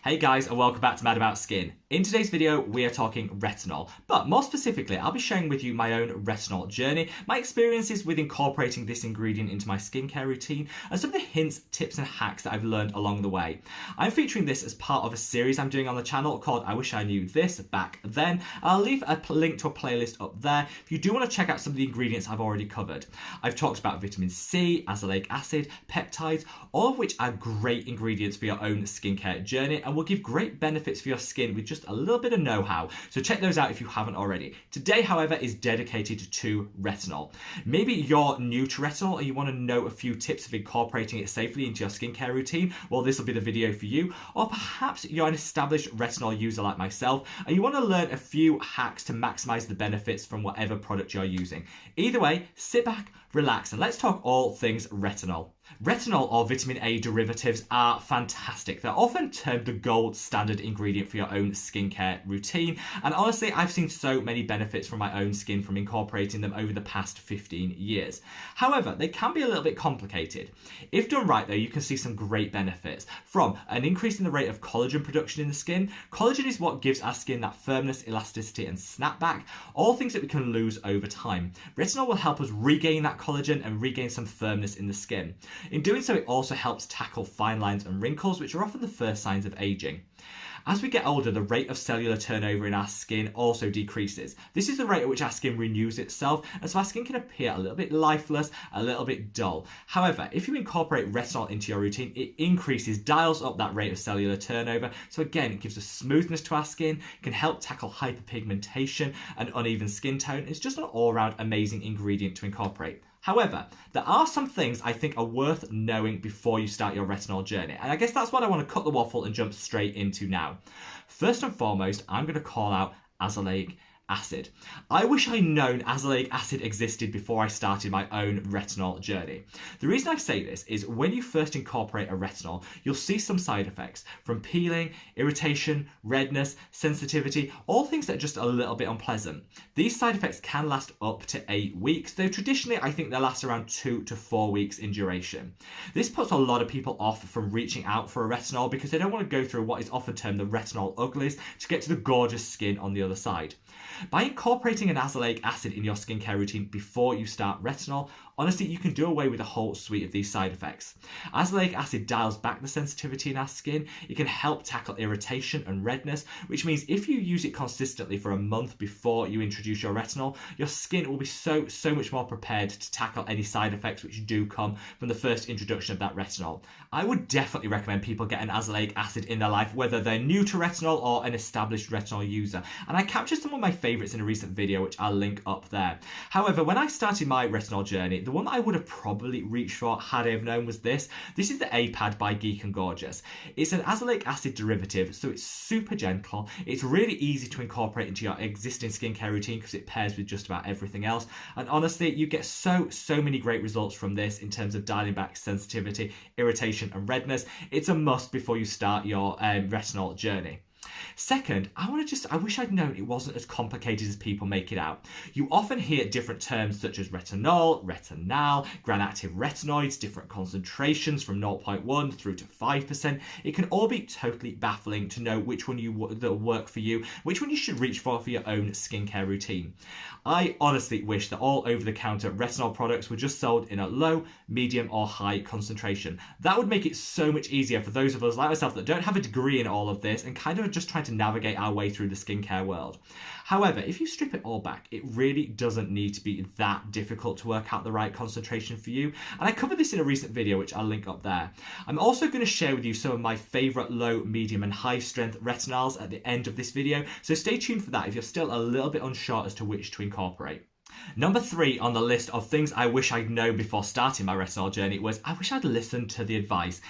Hey guys, and welcome back to Mad About Skin. In today's video, we are talking retinol, but more specifically, I'll be sharing with you my own retinol journey, my experiences with incorporating this ingredient into my skincare routine, and some of the hints, tips, and hacks that I've learned along the way. I'm featuring this as part of a series I'm doing on the channel called I Wish I Knew This Back Then. I'll leave a link to a playlist up there if you do want to check out some of the ingredients I've already covered. I've talked about vitamin C, azelaic acid, peptides, all of which are great ingredients for your own skincare journey and will give great benefits for your skin with just a little bit of know-how. So check those out if you haven't already. Today, however, is dedicated to retinol. Maybe you're new to retinol and you want to know a few tips of incorporating it safely into your skincare routine. Well, this will be the video for you. Or perhaps you're an established retinol user like myself and you want to learn a few hacks to maximize the benefits from whatever product you're using. Either way, sit back, relax, and let's talk all things retinol. Retinol or vitamin A derivatives are fantastic. They're often termed the gold standard ingredient for your own skincare routine. And honestly, I've seen so many benefits from my own skin from incorporating them over the past 15 years. However, they can be a little bit complicated. If done right though, you can see some great benefits from an increase in the rate of collagen production in the skin. Collagen is what gives our skin that firmness, elasticity, and snapback, all things that we can lose over time. Retinol will help us regain that collagen and regain some firmness in the skin. In doing so, it also helps tackle fine lines and wrinkles, which are often the first signs of aging. As we get older, the rate of cellular turnover in our skin also decreases. This is the rate at which our skin renews itself, and so our skin can appear a little bit lifeless, a little bit dull. However, if you incorporate retinol into your routine, it dials up that rate of cellular turnover. So again, it gives a smoothness to our skin, can help tackle hyperpigmentation and uneven skin tone. It's just an all-round amazing ingredient to incorporate. However, there are some things I think are worth knowing before you start your retinol journey. And I guess that's what I want to cut the waffle and jump straight into now. First and foremost, I'm going to call out azelaic acid. I wish I'd known azelaic acid existed before I started my own retinol journey. The reason I say this is when you first incorporate a retinol, you'll see some side effects from peeling, irritation, redness, sensitivity, all things that are just a little bit unpleasant. These side effects can last up to 8 weeks, though traditionally I think they last around 2 to 4 weeks in duration. This puts a lot of people off from reaching out for a retinol because they don't want to go through what is often termed the retinol uglies to get to the gorgeous skin on the other side. By incorporating an azelaic acid in your skincare routine before you start retinol, honestly, you can do away with a whole suite of these side effects. Azelaic acid dials back the sensitivity in our skin. It can help tackle irritation and redness, which means if you use it consistently for a month before you introduce your retinol, your skin will be so much more prepared to tackle any side effects which do come from the first introduction of that retinol. I would definitely recommend people get an azelaic acid in their life, whether they're new to retinol or an established retinol user. And I captured some of my favorites in a recent video, which I'll link up there. However, when I started my retinol journey, the one that I would have probably reached for had I have known was this. This is the A-Pad by Geek and Gorgeous. It's an azelaic acid derivative, so it's super gentle. It's really easy to incorporate into your existing skincare routine because it pairs with just about everything else. And honestly, you get so many great results from this in terms of dialing back sensitivity, irritation, and redness. It's a must before you start your retinol journey. Second, I wish I'd known it wasn't as complicated as people make it out. You often hear different terms such as retinol, retinal, gram-active retinoids, different concentrations from 0.1 through to 5%. It can all be totally baffling to know which one that'll work for you, which one you should reach for your own skincare routine. I honestly wish that all over-the-counter retinol products were just sold in a low, medium, or high concentration. That would make it so much easier for those of us like myself that don't have a degree in all of this and kind of just trying to navigate our way through the skincare world. However, if you strip it all back, it really doesn't need to be that difficult to work out the right concentration for you. And I covered this in a recent video, which I'll link up there. I'm also going to share with you some of my favorite low, medium, and high strength retinols at the end of this video. So stay tuned for that if you're still a little bit unsure as to which to incorporate. Number 3 on the list of things I wish I'd known before starting my retinol journey was I wish I'd listened to the advice.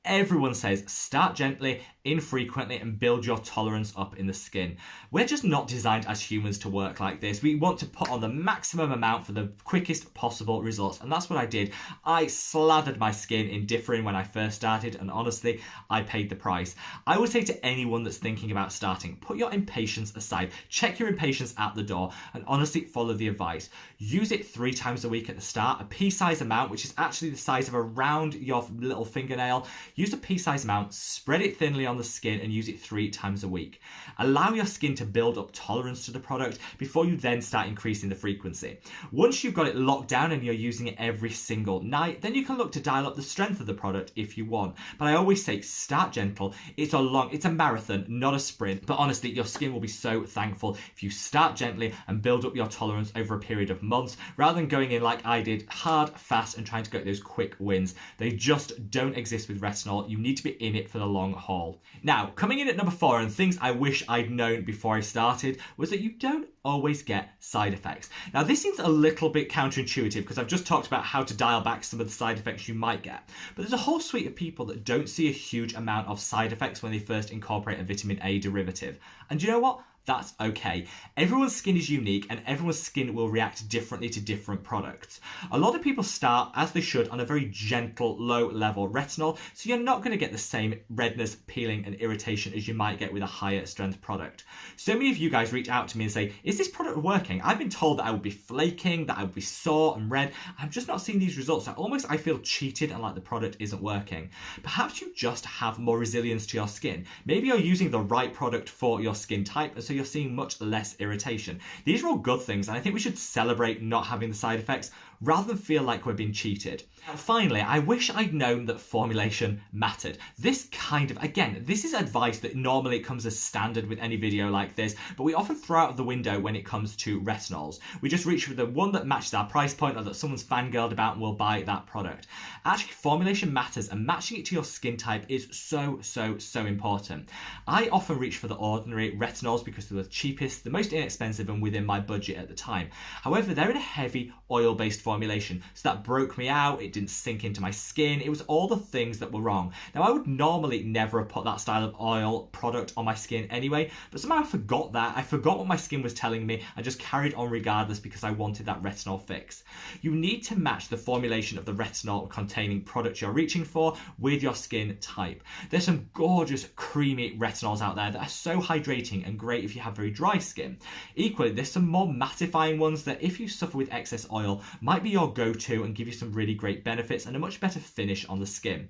Everyone says start gently, infrequently, and build your tolerance up in the skin. We're just not designed as humans to work like this. We want to put on the maximum amount for the quickest possible results, and that's what I did. I slathered my skin in Differin when I first started, and honestly, I paid the price. I would say to anyone that's thinking about starting, put your impatience aside, check your impatience at the door, and honestly follow the advice. Use it 3 times a week at the start, a pea-size amount, which is actually the size of around your little fingernail. Use a pea-sized amount, spread it thinly on the skin and use it 3 times a week. Allow your skin to build up tolerance to the product before you then start increasing the frequency. Once you've got it locked down and you're using it every single night, then you can look to dial up the strength of the product if you want. But I always say start gentle. It's a marathon, not a sprint. But honestly, your skin will be so thankful if you start gently and build up your tolerance over a period of months, rather than going in like I did, hard, fast, and trying to get those quick wins. They just don't exist with retinol. You need to be in it for the long haul. Now, coming in at number 4, and things I wish I'd known before I started, was that you don't always get side effects. Now, this seems a little bit counterintuitive because I've just talked about how to dial back some of the side effects you might get. But there's a whole suite of people that don't see a huge amount of side effects when they first incorporate a vitamin A derivative. And do you know what? That's okay. Everyone's skin is unique and everyone's skin will react differently to different products. A lot of people start, as they should, on a very gentle, low level retinol, so you're not going to get the same redness, peeling and irritation as you might get with a higher strength product. So many of you guys reach out to me and say, is this product working? I've been told that I would be flaking, that I would be sore and red. I'm just not seeing these results. I feel cheated and like the product isn't working. Perhaps you just have more resilience to your skin. Maybe you're using the right product for your skin type, and so you're seeing much less irritation. These are all good things, and I think we should celebrate not having the side effects rather than feel like we're being cheated. And finally, I wish I'd known that formulation mattered. This is advice that normally comes as standard with any video like this, but we often throw out of the window when it comes to retinols. We just reach for the one that matches our price point or that someone's fangirled about and will buy that product. Actually, formulation matters, and matching it to your skin type is so important. I often reach for the ordinary retinols because they're the cheapest, the most inexpensive, and within my budget at the time. However, they're in a heavy oil-based formulation, so that broke me out. It didn't sink into my skin. It was all the things that were wrong. Now, I would normally never have put that style of oil product on my skin anyway, but somehow I forgot that. I forgot what my skin was telling me. I just carried on regardless because I wanted that retinol fix. You need to match the formulation of the retinol containing product you're reaching for with your skin type. There's some gorgeous creamy retinols out there that are so hydrating and great if you have very dry skin. Equally, there's some more mattifying ones that, if you suffer with excess oil, might be your go-to and give you some really great benefits and a much better finish on the skin.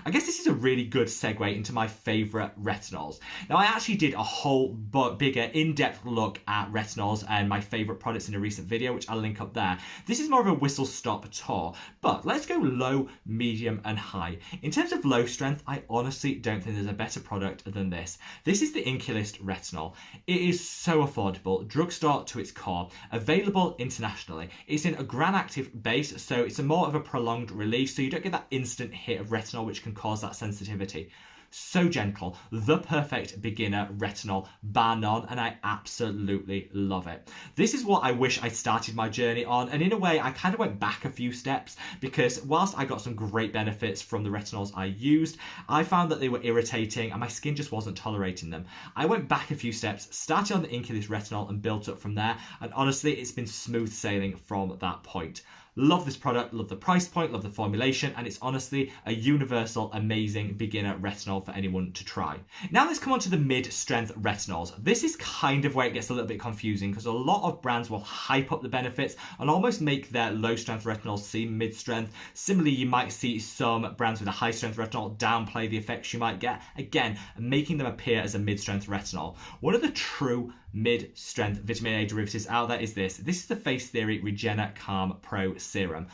I guess this is a really good segue into my favourite retinols. Now, I actually did a whole bigger in-depth look at retinols and my favourite products in a recent video, which I'll link up there. This is more of a whistle-stop tour, but let's go low, medium and high. In terms of low strength, I honestly don't think there's a better product than this. This is the Inculist Retinol. It is so affordable, drugstore to its core, available internationally. It's in a gram-active base, so it's more of a prolonged release, so you don't get that instant hit of retinol which can cause that sensitivity. So gentle, the perfect beginner retinol, bar none, and I absolutely love it. This is what I wish I started my journey on, and in a way I kind of went back a few steps because whilst I got some great benefits from the retinols I used, I found that they were irritating and my skin just wasn't tolerating them. I went back a few steps, started on the Inculist Retinol and built up from there, and honestly it's been smooth sailing from that point. Love this product, love the price point, love the formulation, and it's honestly a universal, amazing beginner retinol for anyone to try. Now let's come on to the mid-strength retinols. This is kind of where it gets a little bit confusing because a lot of brands will hype up the benefits and almost make their low-strength retinols seem mid-strength. Similarly, you might see some brands with a high-strength retinol downplay the effects you might get, again, making them appear as a mid-strength retinol. One of the true mid-strength vitamin A derivatives out there is this. This is the Face Theory Regena Calm Pro Serum.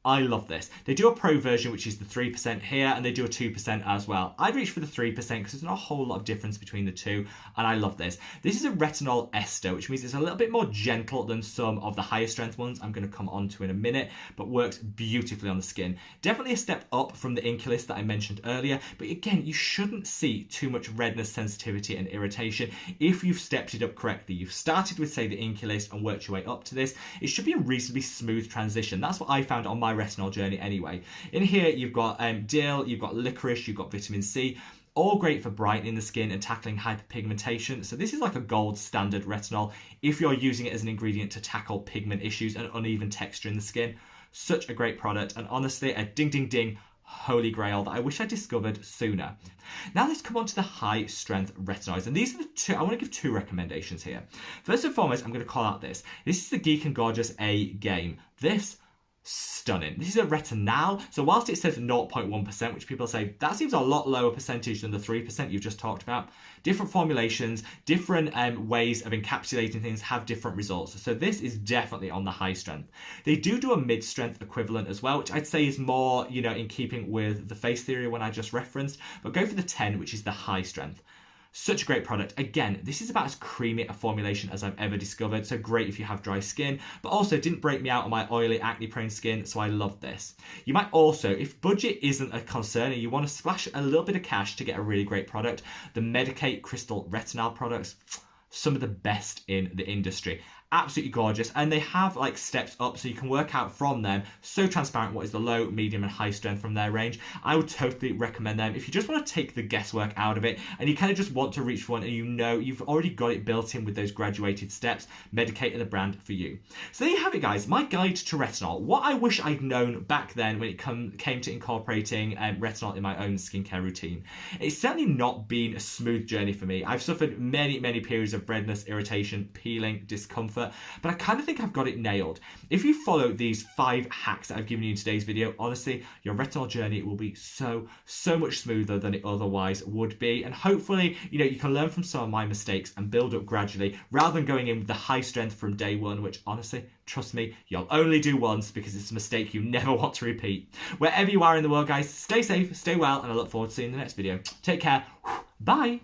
I love this. They do a pro version, which is the 3% here, and they do a 2% as well. I'd reach for the 3% because there's not a whole lot of difference between the two, and I love this. This is a retinol ester, which means it's a little bit more gentle than some of the higher strength ones I'm going to come on to in a minute, but works beautifully on the skin. Definitely a step up from the Inculist that I mentioned earlier, but again, you shouldn't see too much redness, sensitivity, and irritation if you've stepped it up correctly. You've started with, say, the Inculist and worked your way up to this. It should be a reasonably smooth transition. That's what I found on my retinol journey anyway. In here you've got dill, you've got licorice, you've got vitamin C, all great for brightening the skin and tackling hyperpigmentation. So this is like a gold standard retinol if you're using it as an ingredient to tackle pigment issues and uneven texture in the skin. Such a great product, and honestly a ding ding ding holy grail that I wish I discovered sooner. Now let's come on to the high strength retinoids, and these are the two. I want to give two recommendations here. First and foremost, I'm going to call out this. This is the Geek and Gorgeous A Game. This stunning. This is a retinol, so whilst it says 0.1%, which people say that seems a lot lower percentage than the 3% you've just talked about, different formulations, different ways of encapsulating things have different results. So this is definitely on the high strength. They do a mid-strength equivalent as well, which I'd say is more, in keeping with the face theory one I just referenced, but go for the 10, which is the high strength. Such a great product. Again, this is about as creamy a formulation as I've ever discovered, so great if you have dry skin, but also didn't break me out on my oily, acne-prone skin, so I love this. You might also, if budget isn't a concern and you want to splash a little bit of cash to get a really great product, the Medicate Crystal Retinol products, some of the best in the industry. Absolutely gorgeous, and they have like steps up so you can work out from them. So transparent what is the low, medium and high strength from their range. I would totally recommend them if you just want to take the guesswork out of it and you kind of just want to reach for one and you've already got it built in with those graduated steps. Medicate are the brand for you. So there you have it, guys, my guide to retinol. What I wish I'd known back then when it came to incorporating retinol in my own skincare routine. It's certainly not been a smooth journey for me. I've suffered many periods of redness, irritation, peeling, discomfort, but I kind of think I've got it nailed. If you follow these 5 hacks that I've given you in today's video, honestly, your retinol journey will be so much smoother than it otherwise would be. And hopefully, you can learn from some of my mistakes and build up gradually rather than going in with the high strength from day one, which honestly, trust me, you'll only do once because it's a mistake you never want to repeat. Wherever you are in the world, guys, stay safe, stay well, and I look forward to seeing you in the next video. Take care. Bye.